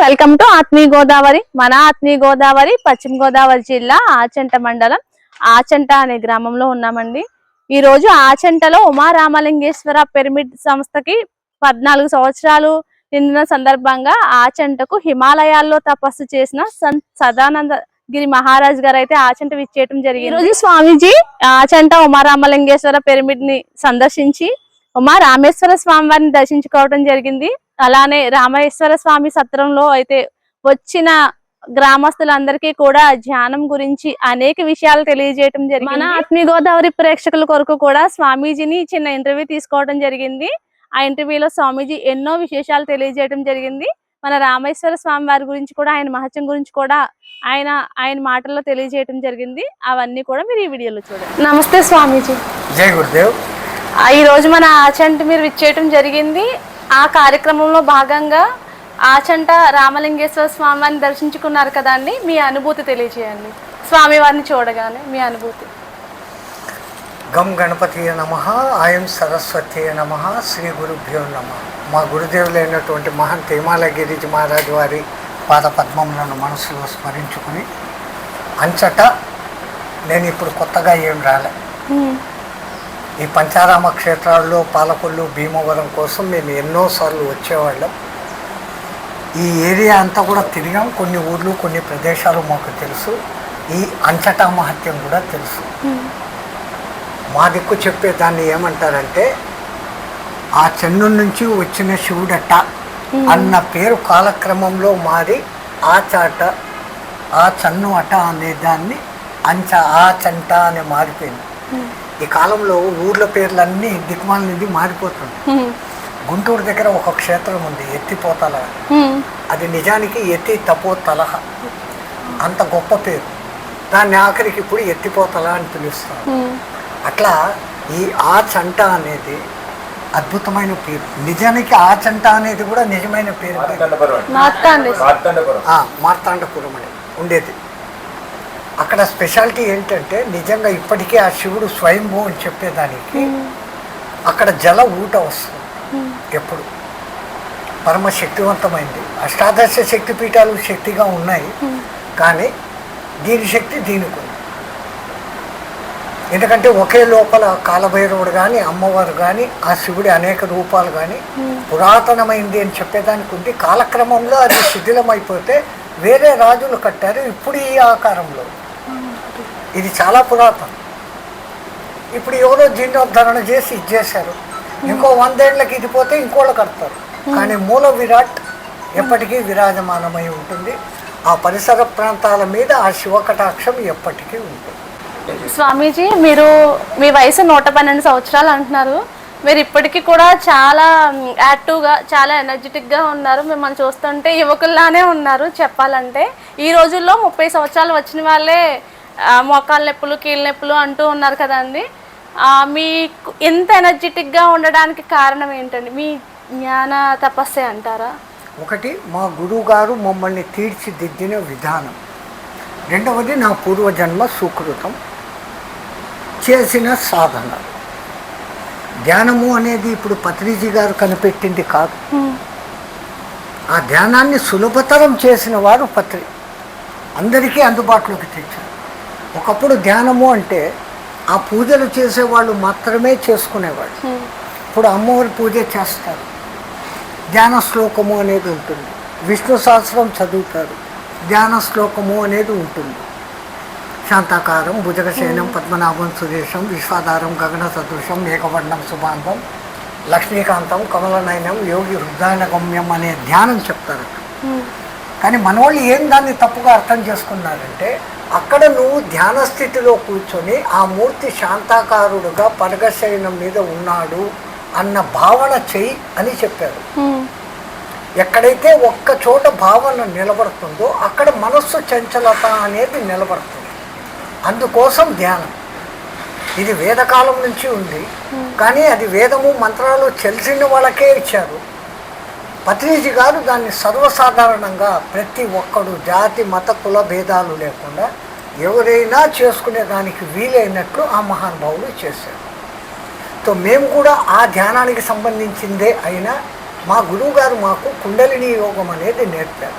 Welcome to ఆత్మీయ గోదావరి. మన ఆత్మీయ గోదావరి పశ్చిమ గోదావరి జిల్లా ఆచంట మండలం ఆచంట అనే గ్రామంలో ఉన్నామండి. ఈ రోజు ఆచంటలో ఉమారామలింగేశ్వర పిరమిడ్ సంస్థకి 14 సంవత్సరాలు నిండిన సందర్భంగా ఆచంటకు హిమాలయాల్లో తపస్సు చేసిన సంత్ సదానంద గిరి మహారాజ్ గారు అయితే ఆచంట విచ్చేయటం జరిగింది. ఈ రోజు స్వామీజీ ఆచంట ఉమారామలింగేశ్వర పిరమిడ్ ని సందర్శించి ఉమా రామేశ్వర స్వామి వారిని దర్శించుకోవడం జరిగింది. అలానే రామేశ్వర స్వామి సత్రంలో అయితే వచ్చిన గ్రామస్తులందరికీ కూడా ధ్యానం గురించి అనేక విషయాలు తెలియజేయడం జరిగింది. మన ఆత్మీయ గోదావరి ప్రేక్షకుల కొరకు కూడా స్వామీజీని చిన్న ఇంటర్వ్యూ తీసుకోవడం జరిగింది. ఆ ఇంటర్వ్యూలో స్వామీజీ ఎన్నో విశేషాలు తెలియజేయడం జరిగింది. మన రామేశ్వర స్వామి వారి గురించి కూడా, ఆయన మహత్యం గురించి కూడా ఆయన మాటల్లో తెలియజేయడం జరిగింది. అవన్నీ కూడా మీరు ఈ వీడియోలో చూడండి. నమస్తే స్వామీజీ. జై గురుదేవ్. ఈ రోజు మన ఆచంట మీరు విచ్చేయటం జరిగింది. ఆ కార్యక్రమంలో భాగంగా ఆచంట రామలింగేశ్వర స్వామి వారిని దర్శించుకున్నారు కదండి, మీ అనుభూతి తెలియజేయండి. స్వామి వారిని చూడగానే మీ అనుభూతి. గం గణపతి నమః, ఆయం సరస్వతి నమః, శ్రీ గురుభ్యో నమః. మా గురుదేవులైనటువంటి మహంత్ హిమాలయగిరి మహారాజు వారి పాద పద్మములను మనసులో స్మరించుకుని అంచట నేను ఇప్పుడు కొత్తగా ఏం రాలే. ఈ పంచారామ క్షేత్రాల్లో పాలకొల్లు భీమవరం కోసం మేము ఎన్నోసార్లు వచ్చేవాళ్ళం. ఈ ఏరియా అంతా కూడా తిరిగాం. కొన్ని ఊర్లు, కొన్ని ప్రదేశాలు మాకు తెలుసు. ఈ అంచట మహత్యం కూడా తెలుసు. మా దిక్కు చెప్పే దాన్ని ఏమంటారంటే, ఆ చెన్ను నుంచి వచ్చిన శివుడట అన్న పేరు కాలక్రమంలో మారి ఆచాట, ఆ చన్ను అట అనే దాన్ని ఆచంట అని మారిపోయింది. ఈ కాలంలో ఊర్ల పేర్లన్నీ దిక్మాల నుండి మారిపోతుంది. గుంటూరు దగ్గర ఒక క్షేత్రం ఉంది, ఎత్తిపోతల. అది నిజానికి ఎత్తి తపోతలహ, అంత గొప్ప పేరు. దాన్ని ఆఖరికి ఇప్పుడు ఎత్తిపోతల అని పిలుస్తారు. అట్లా ఈ ఆచంట అనేది అద్భుతమైన పేరు. నిజానికి ఆచంట అనేది కూడా నిజమైన పేరు. మార్తాండపురం అని ఉండేది. అక్కడ స్పెషాలిటీ ఏంటంటే, నిజంగా ఇప్పటికీ ఆ శివుడు స్వయంభూ అని చెప్పేదానికి అక్కడ జల ఊట వస్తుంది. ఎప్పుడు పరమ శక్తివంతమైంది. అష్టాదశ శక్తిపీఠాలు శక్తిగా ఉన్నాయి, కానీ దీని శక్తి దీనికి ఉంది. ఎందుకంటే ఒకే లోపల కాలభైరవుడు కానీ, అమ్మవారు కానీ, ఆ శివుడి అనేక రూపాలు కానీ పురాతనమైంది అని చెప్పేదానికి ఉంది. కాలక్రమంలో అది శిథిలమైపోతే వేరే రాజులు కట్టారు. ఇప్పుడు ఈ ఆకారంలో ఇది చాలా పురాతనం. ఇప్పుడు ఎవరో జీర్ణోద్ధరణ చేసి ఇచ్చేశారు. ఇంకో 100 ఏళ్ళకి ఇది పోతే ఇంకోళ్ళు కడతారు. కానీ మూల విరాట్ ఎప్పటికీ విరాజమానమై ఉంటుంది. ఆ పరిసర ప్రాంతాల మీద ఆ శివకటాక్షం ఎప్పటికీ ఉంటుంది. స్వామీజీ, మీరు మీ వయసు 112 సంవత్సరాలు అంటున్నారు. మీరు ఇప్పటికీ కూడా చాలా యాక్టివ్గా, చాలా ఎనర్జెటిక్గా ఉన్నారు. మిమ్మల్ని చూస్తుంటే యువకుల్లానే ఉన్నారు చెప్పాలంటే. ఈ రోజుల్లో 30 సంవత్సరాలు వచ్చిన వాళ్ళే మోకాళ్ళ నొప్పులు, కీళ్ళ నొప్పులు అంటూ ఉన్నారు కదండి. మీకు ఎంత ఎనర్జెటిక్గా ఉండడానికి కారణం ఏంటండి? మీ జ్ఞాన తపస్సే అంటారా? ఒకటి, మా గురువు గారు మమ్మల్ని తీర్చిదిద్దిన విధానం. రెండవది, నా పూర్వజన్మ సుకృతం, చేసిన సాధన. ధ్యానము అనేది ఇప్పుడు పత్రిజీ గారు కనిపెట్టింది కాదు. ఆ ధ్యానాన్ని సులభతరం చేసిన వారు పత్రి, అందరికీ అందుబాటులోకి తెచ్చారు. ఒకప్పుడు ధ్యానము అంటే ఆ పూజలు చేసేవాళ్ళు మాత్రమే చేసుకునేవాళ్ళు. ఇప్పుడు అమ్మవారి పూజ చేస్తారు, ధ్యాన శ్లోకము అనేది ఉంటుంది. విష్ణు సహస్రం చదువుతారు, ధ్యాన శ్లోకము అనేది ఉంటుంది. శాంతాకారం భుజగశయనం పద్మనాభం సురేశం విశ్వాధారం గగన సదృశం ఏకవర్ణం శుభాంతం లక్ష్మీకాంతం కమలనయనం యోగి హృదయగమ్యం అనే ధ్యానం చెప్తారు. కానీ మన వాళ్ళు ఏం దాన్ని తప్పుగా అర్థం చేసుకున్నారంటే, అక్కడ నువ్వు ధ్యాన స్థితిలో కూర్చొని ఆ మూర్తి శాంతాకారుడుగా పరగశయనం మీద ఉన్నాడు అన్న భావన చెయ్యి అని చెప్పారు. ఎక్కడైతే ఒక్క చోట భావన నిలబడుతుందో అక్కడ మనస్సు చంచలత అనేది నిలబడుతుంది. అందుకోసం ధ్యానం. ఇది వేదకాలం నుంచి ఉంది, కానీ అది వేదము మంత్రాలు తెలిసిన వాళ్ళకే ఇచ్చారు. పత్రిజీ గారు దాన్ని సర్వసాధారణంగా ప్రతి ఒక్కడు జాతి మత కుల భేదాలు లేకుండా ఎవరైనా చేసుకునే దానికి వీలైనట్లు ఆ మహానుభావులు చేశారు. సో మేము కూడా ఆ ధ్యానానికి సంబంధించిందే అయినా మా గురువు గారు మాకు కుండలిని యోగం అనేది నేర్పారు.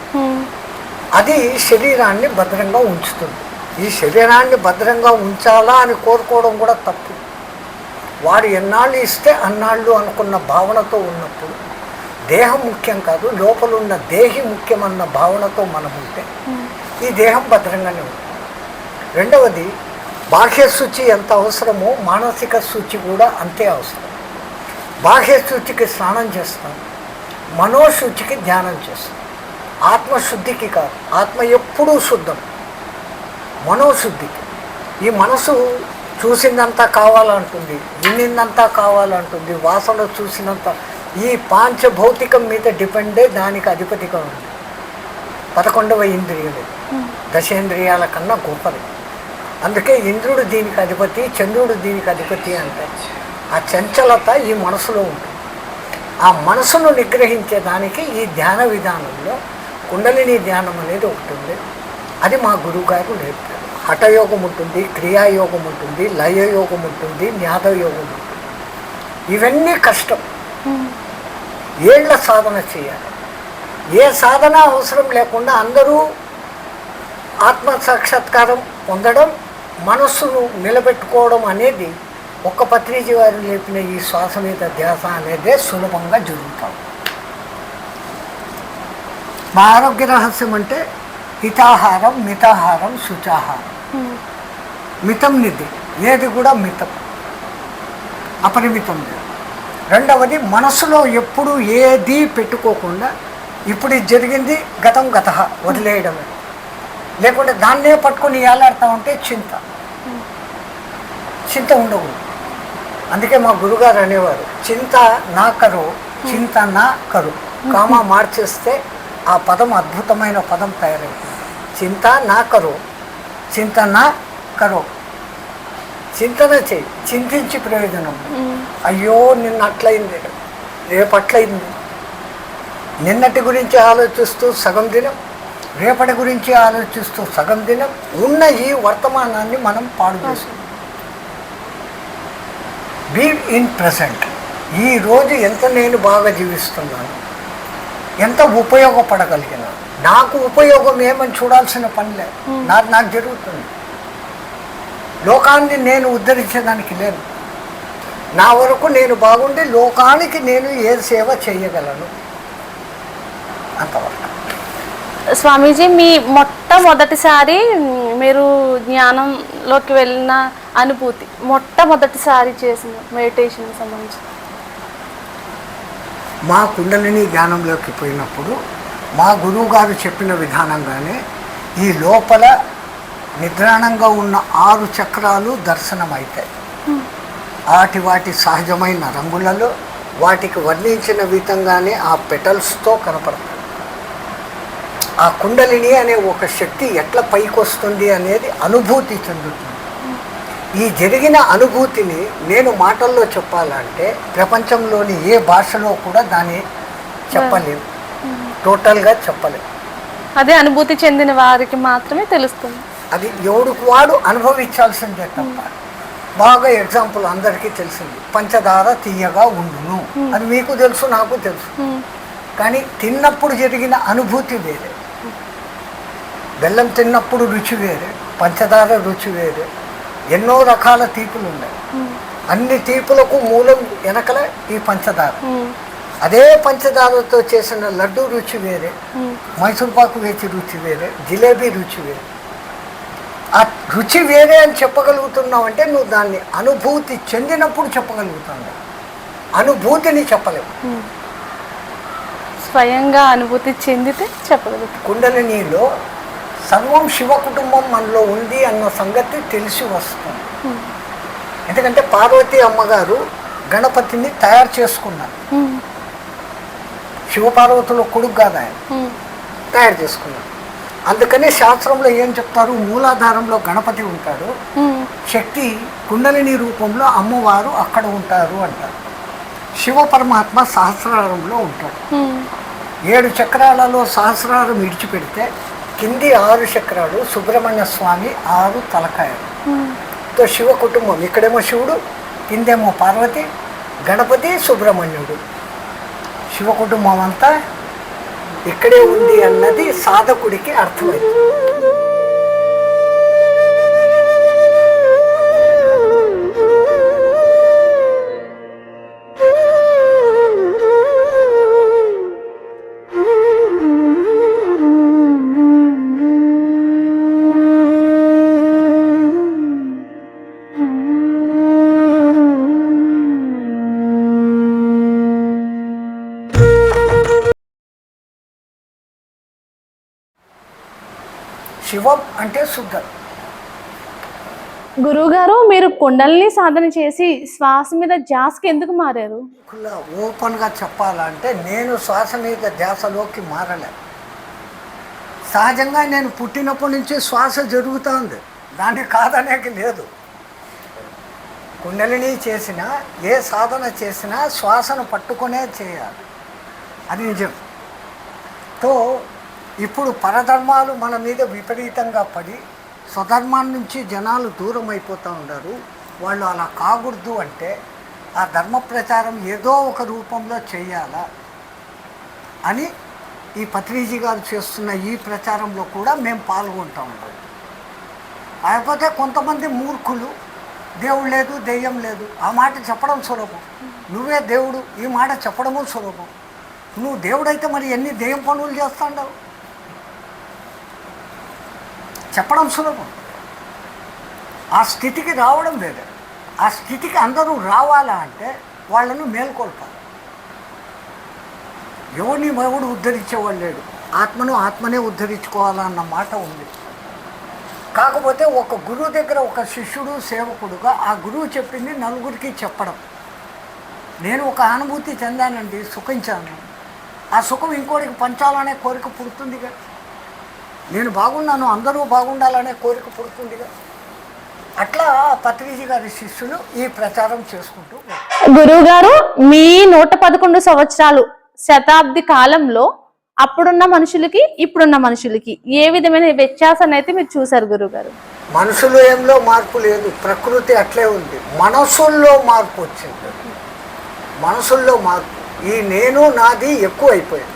అది శరీరాన్ని భద్రంగా ఉంచుతుంది. ఈ శరీరాన్ని భద్రంగా ఉంచాలా అని కోరుకోవడం కూడా తప్పు. వాడు ఎన్నాళ్ళు ఇస్తే అన్నాళ్ళు అనుకున్న భావనతో ఉన్నప్పుడు దేహం ముఖ్యం కాదు, లోపలున్న దేహి ముఖ్యమన్న భావనతో మనం ఉంటే ఈ దేహం భద్రంగానే ఉంటుంది. రెండవది, బాహ్య శుచి ఎంత అవసరమో మానసిక శుచి కూడా అంతే అవసరం. బాహ్య శుచికి స్నానం చేస్తాం, మనోశుచికి ధ్యానం చేస్తాం. ఆత్మశుద్ధికి కాదు, ఆత్మ ఎప్పుడూ శుద్ధం. మనోశుద్ధికి ఈ మనసు చూసిందంతా కావాలంటుంది, వినిందంతా కావాలంటుంది, వాసన చూసినంత ఈ పాంచభౌతికం మీద డిపెండే దానికి అధిపతిగా ఉంది. 11వ ఇంద్రియాలు దశేంద్రియాల కన్నా గొప్పది. అందుకే ఇంద్రుడు దీనికి అధిపతి, చంద్రుడు దీనికి అధిపతి అంటే ఆ చంచలత ఈ మనసులో ఉంటుంది. ఆ మనసును నిగ్రహించే దానికి ఈ ధ్యాన విధానంలో కుండలిని ధ్యానం అనేది ఒకటి ఉంది. అది మా గురువుగారు నేర్పారు. హఠయోగం ఉంటుంది, క్రియాయోగం ఉంటుంది, లయయోగం ఉంటుంది, జ్ఞాతయోగం ఉంటుంది. ఇవన్నీ కష్టం, ఏళ్ల సాధన చేయాలి. ఏ సాధన అవసరం లేకుండా అందరూ ఆత్మ సాక్షాత్కారం పొందడం, మనస్సును నిలబెట్టుకోవడం అనేది ఒక్క పత్రిజీ వారు లేపిన ఈ శ్వాస మీద ధ్యాస అనేదే సులభంగా జరుగుతాం. మా ఆరోగ్య రహస్యం అంటే హితాహారం, మితాహారం, శుచాహారం. మితం నిధి, ఏది కూడా మితం, అపరిమితం లేదు. రెండవది, మనసులో ఎప్పుడు ఏది పెట్టుకోకుండా ఇప్పుడు ఇది జరిగింది, గతం గత వదిలేయడమే. లేకుంటే దాన్నే పట్టుకొని ఏలాడుతూ ఉంటే చింత ఉండకూడదు. అందుకే మా గురుగారు అనేవారు, చింత నా కరో, చింత నా కరు. కామా మార్చేస్తే ఆ పదం అద్భుతమైన పదం తయారైంది. చింత నా కరో, చింత నా కరో. చింతన చేయి, చింతించి ప్రయోజనం. అయ్యో నిన్న అట్లయింది, రేపు అట్లయింది. నిన్నటి గురించి ఆలోచిస్తూ సగం దినం, రేపటి గురించి ఆలోచిస్తూ సగం దినం, ఉన్న ఈ వర్తమానాన్ని మనం పాడు చేస్తాం. Be in present. ఈరోజు ఎంత నేను బాగా జీవిస్తున్నాను, ఎంత ఉపయోగపడగలిగినా, నాకు ఉపయోగం ఏమని చూడాల్సిన పనిలే, నాకు జరుగుతుంది. లోకాన్ని నేను ఉద్ధరించడానికి లేదు, నా వరకు నేను బాగుండి లోకానికి నేను ఏ సేవ చేయగలను అంతవరకు. స్వామీజీ, మీ మొట్టమొదటిసారి మీరు జ్ఞానంలోకి వెళ్ళిన అనుభూతి, మొట్టమొదటిసారి చేసిన మెడిటేషన్ సంబంధించి? మా కుండలిని జ్ఞానంలోకి పోయినప్పుడు మా గురువు గారు చెప్పిన విధానంగానే ఈ లోపల నిద్రాణంగా ఉన్న 6 చక్రాలు దర్శనమవుతాయి. వాటి సహజమైన రంగులలో వాటికి వర్ణించిన విధంగానే ఆ పెటల్స్తో కనపడతాయి. ఆ కుండలిని అనే ఒక శక్తి ఎట్లా పైకి వస్తుంది అనేది అనుభూతి చెందుతుంది. ఈ జరిగిన అనుభూతిని నేను మాటల్లో చెప్పాలంటే ప్రపంచంలోని ఏ భాషలో కూడా దాన్ని చెప్పలేము, టోటల్గా చెప్పలేము. అదే అనుభూతి చెందిన వారికి మాత్రమే తెలుస్తుంది. అది ఎవడికి వాడు అనుభవించాల్సిందే తప్ప. బాగా ఎగ్జాంపుల్ అందరికీ తెలిసింది, పంచదార తీయగా ఉండును, అది మీకు తెలుసు, నాకు తెలుసు. కానీ తిన్నప్పుడు జరిగిన అనుభూతి వేరే. బెల్లం తిన్నప్పుడు రుచి వేరే, పంచదార రుచి వేరే. ఎన్నో రకాల తీపులు ఉన్నాయి. అన్ని తీపులకు మూలం వెనకల ఈ పంచదార. అదే పంచదారతో చేసిన లడ్డు రుచి వేరే, మైసూర్పాకు వేచి రుచి వేరే, జిలేబీ రుచి వేరే. ఆ రుచి వేరే అని చెప్పగలుగుతున్నావు అంటే నువ్వు దాన్ని అనుభూతి చెందినప్పుడు చెప్పగలుగుతావు, అనుభూతిని చెప్పలేవు. స్వయంగా అనుభూతి చెందితే చెప్పగలుగుతాం. కుండలినిలో సర్వం శివ కుటుంబం మనలో ఉంది అన్న సంగతి తెలిసి వస్తుంది. ఎందుకంటే పార్వతీ అమ్మగారు గణపతిని తయారు చేసుకున్నారు. శివపార్వతుల కొడుకు కాదు ఆయన, తయారు చేసుకున్నారు. అందుకని శాస్త్రంలో ఏం చెప్తారు, మూలాధారంలో గణపతి ఉంటాడు, శక్తి కుండలిని రూపంలో అమ్మవారు అక్కడ ఉంటారు అంటారు. శివ పరమాత్మ సహస్రారంలో ఉంటాడు. 7 చక్రాలలో సహస్రారం విడిచిపెడితే కింది 6 చక్రాలు, సుబ్రహ్మణ్య స్వామి 6 తలకాయలు. శివ కుటుంబం, ఇక్కడేమో శివుడు, కిందేమో పార్వతి, గణపతి, సుబ్రహ్మణ్యుడు. శివ కుటుంబం అంతా ఇక్కడే ఉంది అన్నది సాధకుడికి అర్థమైంది. శివం అంటే శుద్ధం. గురువుగారు, మీరు కుండలిని సాధన చేసి శ్వాస మీద ధ్యాసకి ఎందుకు మారారు? ఓపెన్గా చెప్పాలంటే నేను శ్వాస మీద ధ్యాసలోకి మారలే. సహజంగా నేను పుట్టినప్పటి నుంచి శ్వాస జరుగుతుంది, దాన్ని కాదనేకి లేదు. కుండలిని చేసినా ఏ సాధన చేసినా శ్వాసను పట్టుకునే చేయాలి, అది నిజం. తో ఇప్పుడు పరధర్మాలు మన మీద విపరీతంగా పడి స్వధర్మాన్ని నుంచి జనాలు దూరం అయిపోతూ ఉన్నారు. వాళ్ళు అలా కాకూడదు అంటే ఆ ధర్మ ప్రచారం ఏదో ఒక రూపంలో చేయాలా అని ఈ పత్రిజీ గారు చేస్తున్న ఈ ప్రచారంలో కూడా మేము పాల్గొంటూ ఉంటాం. కాకపోతే కొంతమంది మూర్ఖులు దేవుడు లేదు, దెయ్యం లేదు, ఆ మాట చెప్పడం సులభం. నువ్వే దేవుడు, ఈ మాట చెప్పడము సులభం. నువ్వు దేవుడైతే మరి ఎన్ని దెయ్యం పనులు చేస్తాండవు? చెప్పడం సులభం, ఆ స్థితికి రావడం వేరే. ఆ స్థితికి అందరూ రావాలా అంటే వాళ్ళను మేల్కొల్పాలి. ఎవరిని ఎవడు ఉద్ధరించేవాడు లేడు, ఆత్మను ఆత్మనే ఉద్ధరించుకోవాలన్న మాట ఉంది. కాకపోతే ఒక గురువు దగ్గర ఒక శిష్యుడు సేవకుడుగా ఆ గురువు చెప్పింది నలుగురికి చెప్పడం. నేను ఒక అనుభూతి చెందానండి, సుఖించాను. ఆ సుఖం ఇంకోటికి పంచాలనే కోరిక పుడుతుందిగా. నేను బాగున్నాను, అందరూ బాగుండాలనే కోరిక పుడుతుందిగా. అట్లా పత్రిజీ గారి శిష్యులు ఈ ప్రచారం చేసుకుంటూ. గురువు గారు, మీ 111 సంవత్సరాలు శతాబ్ది కాలంలో అప్పుడున్న మనుషులకి ఇప్పుడున్న మనుషులకి ఏ విధమైన వ్యత్యాసాన్ని అయితే మీరు చూసారు గురువు గారు? మనుషులు ఏంలో మార్పు లేదు, ప్రకృతి అట్లే ఉంది. మనసుల్లో మార్పు వచ్చింది. మనసుల్లో మార్పు, ఈ నేను నాది ఎక్కువ అయిపోయింది.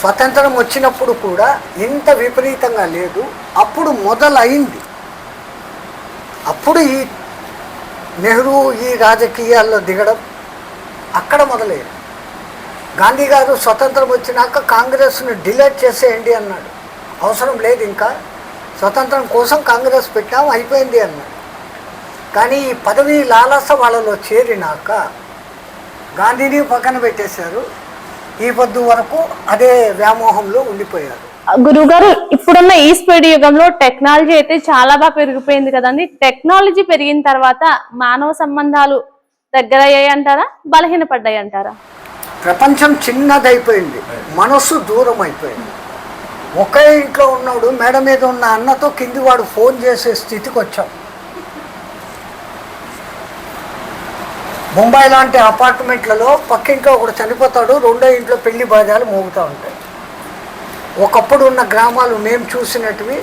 స్వతంత్రం వచ్చినప్పుడు కూడా ఇంత విపరీతంగా లేదు, అప్పుడు మొదలైంది. అప్పుడు ఈ నెహ్రూ ఈ రాజకీయాల్లో దిగడం అక్కడ మొదలైంది. గాంధీ గారు స్వతంత్రం వచ్చినాక కాంగ్రెస్ను డిలీట్ చేసేయండి అన్నాడు. అవసరం లేదు, ఇంకా స్వతంత్రం కోసం కాంగ్రెస్ పెట్టాం, అయిపోయింది అన్నాడు. కానీ ఈ పదవి లాలస వాళ్ళలో చేరినాక గాంధీని పక్కన పెట్టేశారు. ఈ పొద్దు వరకు అదే వ్యామోహంలో ఉండిపోయారు. గురువుగారు, ఇప్పుడున్న ఈ స్పీడ్ యుగంలో టెక్నాలజీ అయితే చాలా బాగా పెరిగిపోయింది కదండి. టెక్నాలజీ పెరిగిన తర్వాత మానవ సంబంధాలు దగ్గర అయ్యాయి అంటారా, బలహీనపడ్డాయి అంటారా? ప్రపంచం చిన్నదైపోయింది, మనసు దూరం అయిపోయింది. ఒకే ఇంట్లో ఉన్నాడు, మేడ మీద ఉన్న అన్నతో కింది వాడు ఫోన్ చేసే స్థితికి వచ్చాం. ముంబై లాంటి అపార్ట్మెంట్లలో పక్కింట్లో ఒకడు చనిపోతాడు, రెండో ఇంట్లో పెళ్లి బాజాలు మోగుతూ ఉంటాయి. ఒకప్పుడు ఉన్న గ్రామాలు మేము చూసినట్టువి,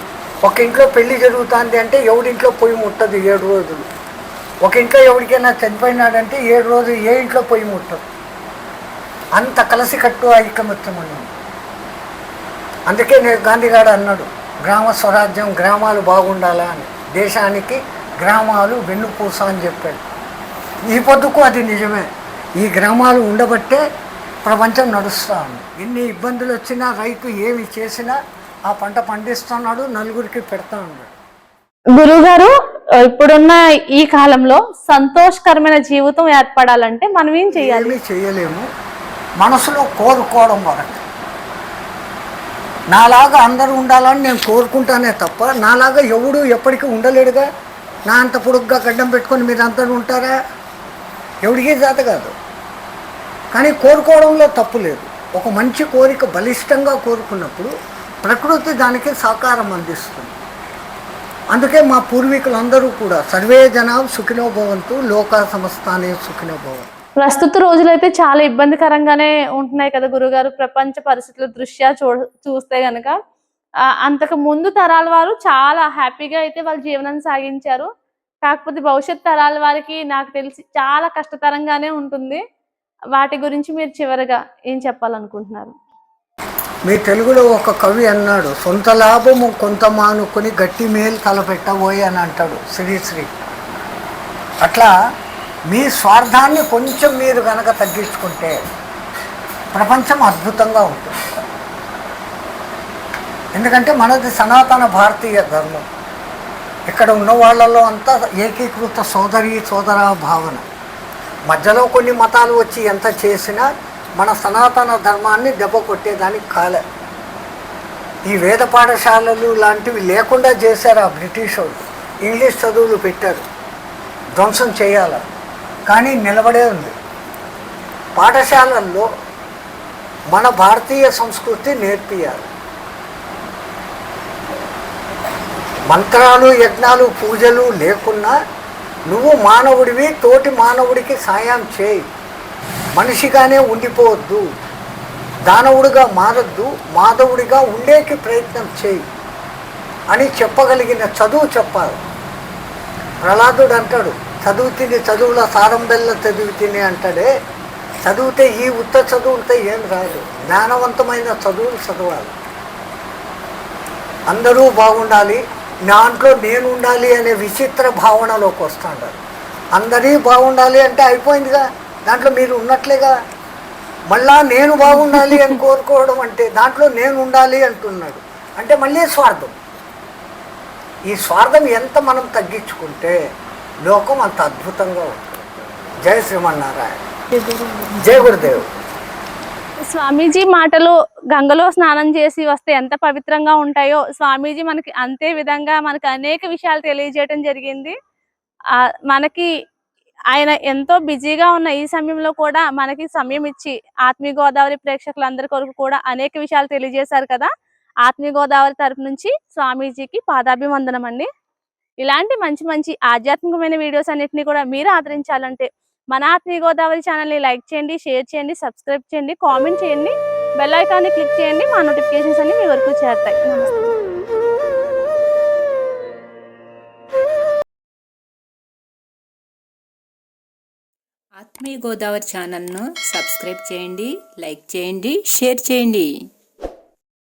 ఒక ఇంట్లో పెళ్లి జరుగుతుంది అంటే ఎవడింట్లో పొయ్యి ముట్టదు 7 రోజులు. ఒక ఇంట్లో ఎవరికైనా చనిపోయినాడంటే 7 రోజులు ఏ ఇంట్లో పొయ్యి ముట్టదు. అంత కలిసికట్టు ఐకమత్యం అన్నాడు. అందుకే నేను గాంధీగారు అన్నాడు, గ్రామ స్వరాజ్యం, గ్రామాలు బాగుండాలా అని. దేశానికి గ్రామాలు వెన్నుపూస అని చెప్పాడు. ఈ పొద్దుకు అది నిజమే. ఈ గ్రామాలు ఉండబట్టే ప్రపంచం నడుస్తూ ఉంది. ఎన్ని ఇబ్బందులు వచ్చినా రైతు ఏమి చేసినా ఆ పంట పండిస్తున్నాడు, నలుగురికి పెడతా ఉన్నాడు. గురువుగారు, ఇప్పుడున్న ఈ కాలంలో సంతోషకరమైన జీవితం ఏర్పడాలంటే మనం ఏం చేయాలి? ఏమీ చేయలేము, మనసులో కోరుకోవడం వరకు. నాలాగా అందరూ ఉండాలని నేను కోరుకుంటానే తప్ప నాలాగా ఎవడు ఎప్పటికీ ఉండలేడుగా. నా అంత పొడుగ్గా గడ్డం పెట్టుకొని మీరు అందరూ ఉంటారా? ఎవడికి జాత కాదు. కానీ కోరుకోవడంలో తప్పు లేదు. ఒక మంచి కోరిక బలిష్టంగా కోరుకున్నప్పుడు ప్రకృతి దానికి సహకారం అందిస్తుంది. అందుకే మా పూర్వీకులందరూ కూడా సర్వే జనా సుఖినో భవంతు, లోకా సమస్తానే సుఖినో భవంతు. ప్రస్తుత రోజులైతే చాలా ఇబ్బందికరంగానే ఉంటున్నాయి కదా గురుగారు, ప్రపంచ పరిస్థితుల దృష్ట్యా చూస్తే గనక. అంతకు ముందు తరాల వారు చాలా హ్యాపీగా అయితే వాళ్ళ జీవనాన్ని సాగించారు. కాకపోతే భవిష్యత్ తరాల వారికి నాకు తెలిసి చాలా కష్టతరంగానే ఉంటుంది. వాటి గురించి మీరు చివరిగా ఏం చెప్పాలనుకుంటున్నారు? మీ తెలుగులో ఒక కవి అన్నాడు, సొంత లాభము కొంత మానుకొని గట్టి మేలు తలపెట్టబోయి అని అంటాడు శ్రీశ్రీ. అట్లా మీ స్వార్థాన్ని కొంచెం మీరు కనుక తగ్గించుకుంటే ప్రపంచం అద్భుతంగా ఉంటుంది. ఎందుకంటే మనది సనాతన భారతీయ ధర్మం. ఇక్కడ ఉన్న వాళ్ళలో అంతా ఏకీకృత సోదర భావన. మధ్యలో కొన్ని మతాలు వచ్చి ఎంత చేసినా మన సనాతన ధర్మాన్ని దెబ్బ కొట్టేదానికి కాలే. ఈ వేద పాఠశాలలు లాంటివి లేకుండా చేశారు ఆ బ్రిటిష్ వాళ్ళు. ఇంగ్లీష్ చదువులు పెట్టారు, ధ్వంసం చేయాలి, కానీ నిలబడే ఉంది. పాఠశాలల్లో మన భారతీయ సంస్కృతి నేర్పియాలి. మంత్రాలు, యజ్ఞాలు, పూజలు లేకున్నా నువ్వు మానవుడివి, తోటి మానవుడికి సాయం చేయి. మనిషిగానే ఉండిపోవద్దు, దానవుడిగా మారద్దు, మాధవుడిగా ఉండేకి ప్రయత్నం చేయి అని చెప్పగలిగిన చదువు చెప్పాలి. ప్రహ్లాదుడు అంటాడు, చదువుల సారం బెల్ల చదివితిని అంటాడే. చదివితే ఈ ఉత్త చదువులతో ఏం రాదు, జ్ఞానవంతమైన చదువులు చదవాలి. అందరూ బాగుండాలి, దాంట్లో నేను ఉండాలి అనే విచిత్ర భావనలోకి వస్తాడు. అందరీ బాగుండాలి అంటే అయిపోయిందిగా, దాంట్లో మీరు ఉన్నట్లేగా. మళ్ళా నేను బాగుండాలి అని కోరుకోవడం అంటే దాంట్లో నేను ఉండాలి అంటున్నాడు. అంటే మళ్ళీ స్వార్థం. ఈ స్వార్థం ఎంత మనం తగ్గించుకుంటే లోకం అంత అద్భుతంగా ఉంటుంది. జై శ్రీమన్నారాయణ, జై గురుదేవ్. స్వామీజీ మాటలు గంగలో స్నానం చేసి వస్తే ఎంత పవిత్రంగా ఉంటాయో స్వామీజీ మనకి అంతే విధంగా మనకి అనేక విషయాలు తెలియజేయడం జరిగింది. మనకి ఆయన ఎంతో బిజీగా ఉన్న ఈ సమయంలో కూడా మనకి సమయం ఇచ్చి ఆత్మీయ గోదావరి ప్రేక్షకులందరి కొరకు కూడా అనేక విషయాలు తెలియజేశారు కదా. ఆత్మీయ గోదావరి తరపు నుంచి స్వామీజీకి పాదాభివందనం అండి. ఇలాంటి మంచి మంచి ఆధ్యాత్మికమైన వీడియోస్ అన్నిటిని కూడా మీరు ఆదరించాలంటే మన ఆత్మీయ గోదావరి ఛానల్ని లైక్ చేయండి, షేర్ చేయండి, సబ్స్క్రైబ్ చేయండి, కామెంట్ చేయండి, బెల్ ఐకాన్ని క్లిక్ చేయండి. మా నోటిఫికేషన్స్ అన్ని మీ వరకు చేరుతాయి. నమస్తే. ఆత్మీయ గోదావరి ఛానల్ను సబ్స్క్రైబ్ చేయండి, లైక్ చేయండి, షేర్ చేయండి.